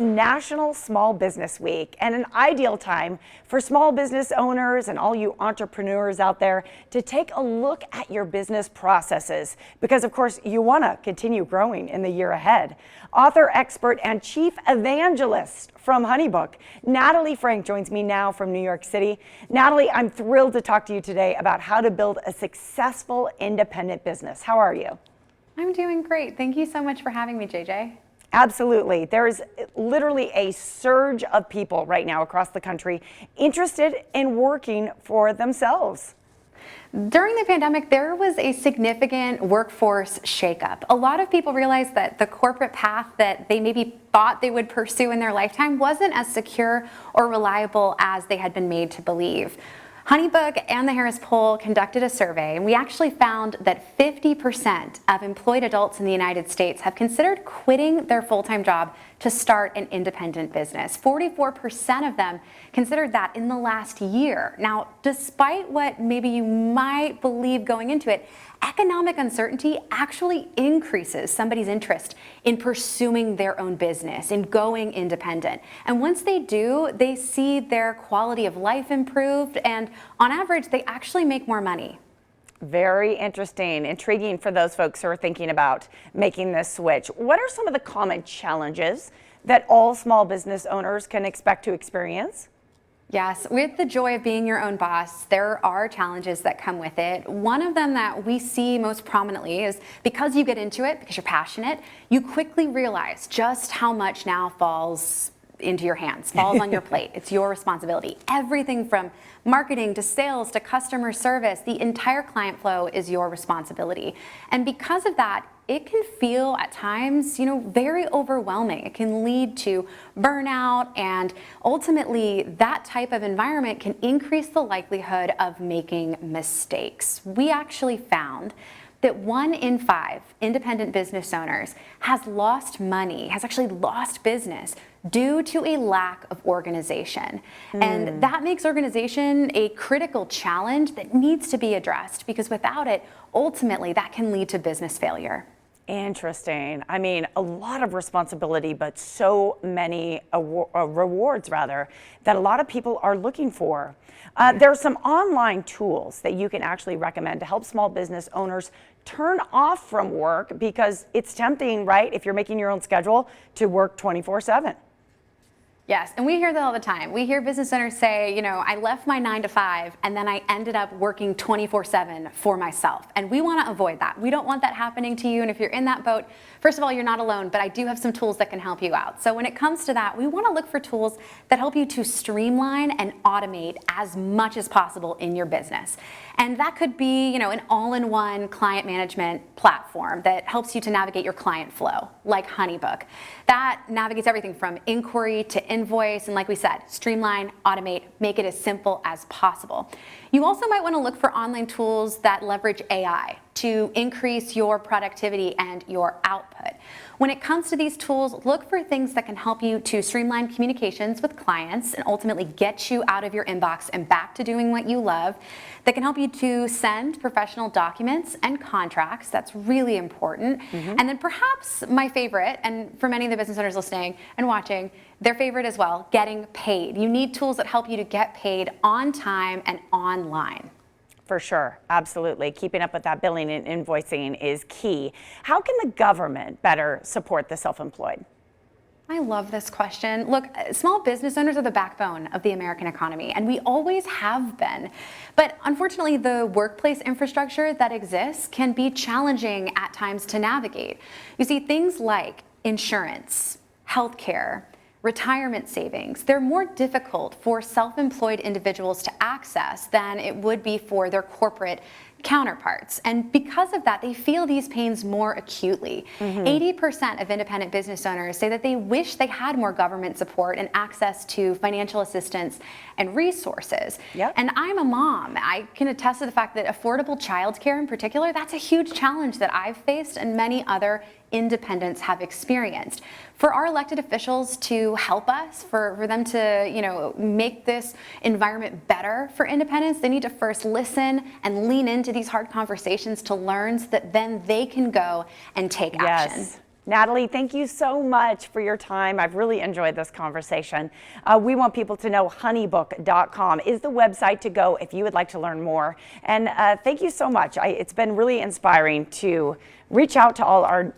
National Small Business Week, and an ideal time for small business owners and all you entrepreneurs out there to take a look at your business processes, because of course you want to continue growing in the year ahead. Author, expert, and chief evangelist from HoneyBook, Natalie Frank, joins me now from New York City. Natalie, I'm thrilled to talk to you today about how to build a successful independent business. How are you? I'm doing great. Thank you so much for having me, JJ. Absolutely. There is literally a surge of people right now across the country interested in working for themselves. During the pandemic, there was a significant workforce shakeup. A lot of people realized that the corporate path that they maybe thought they would pursue in their lifetime wasn't as secure or reliable as they had been made to believe. HoneyBook and the Harris Poll conducted a survey, and we actually found that 50% of employed adults in the United States have considered quitting their full-time job to start an independent business. 44% of them considered that in the last year. Now, despite what maybe you might believe going into it, economic uncertainty actually increases somebody's interest in pursuing their own business, in going independent. And once they do, they see their quality of life improved, and on average, they actually make more money. Very interesting, intriguing for those folks who are thinking about making this switch. What are some of the common challenges that all small business owners can expect to experience? Yes, with the joy of being your own boss, there are challenges that come with it. One of them that we see most prominently is because you get into it, because you're passionate, you quickly realize just how much now falls into your hands, falls on your plate. It's your responsibility. Everything from marketing to sales to customer service, the entire client flow is your responsibility. And because of that, it can feel at times, very overwhelming. It can lead to burnout, and ultimately that type of environment can increase the likelihood of making mistakes. We actually found that 1 in 5 independent business owners has lost money, has actually lost business due to a lack of organization. And that makes organization a critical challenge that needs to be addressed, because without it, ultimately that can lead to business failure. Interesting. I mean, a lot of responsibility, but so many rewards, rather, that a lot of people are looking for. There are some online tools that you can actually recommend to help small business owners turn off from work, because it's tempting, right, if you're making your own schedule, to work 24/7. Yes, and we hear that all the time. We hear business owners say, I left my 9 to 5 and then I ended up working 24/7 for myself. And we want to avoid that. We don't want that happening to you. And if you're in that boat, first of all, you're not alone, but I do have some tools that can help you out. So when it comes to that, we want to look for tools that help you to streamline and automate as much as possible in your business. And that could be, an all-in-one client management platform that helps you to navigate your client flow, like HoneyBook. That navigates everything from inquiry to invoice, and like we said, streamline, automate, make it as simple as possible. You also might want to look for online tools that leverage AI to increase your productivity and your output. When it comes to these tools, look for things that can help you to streamline communications with clients and ultimately get you out of your inbox and back to doing what you love, that can help you to send professional documents and contracts. That's really important. And then perhaps my favorite, and for many of the business owners listening and watching, their favorite as well, getting paid. You need tools that help you to get paid on time and online. For sure, absolutely. Keeping up with that billing and invoicing is key. How can the government better support the self-employed? I love this question. Look, small business owners are the backbone of the American economy, and we always have been. But unfortunately, the workplace infrastructure that exists can be challenging at times to navigate. You see, things like insurance, healthcare, retirement savings, they're more difficult for self-employed individuals to access than it would be for their corporate counterparts. And because of that, they feel these pains more acutely. 80% of independent business owners say that they wish they had more government support and access to financial assistance and resources. And I'm a mom. I can attest to the fact that affordable childcare in particular, that's a huge challenge that I've faced and many other independents have experienced. For our elected officials to help us, for them to, make this environment better for independents, they need to first listen and lean into these hard conversations to learn so that then they can go and take action. Natalie, thank you so much for your time. I've really enjoyed this conversation. We want people to know honeybook.com is the website to go if you would like to learn more. And thank you so much. It's been really inspiring to reach out to all our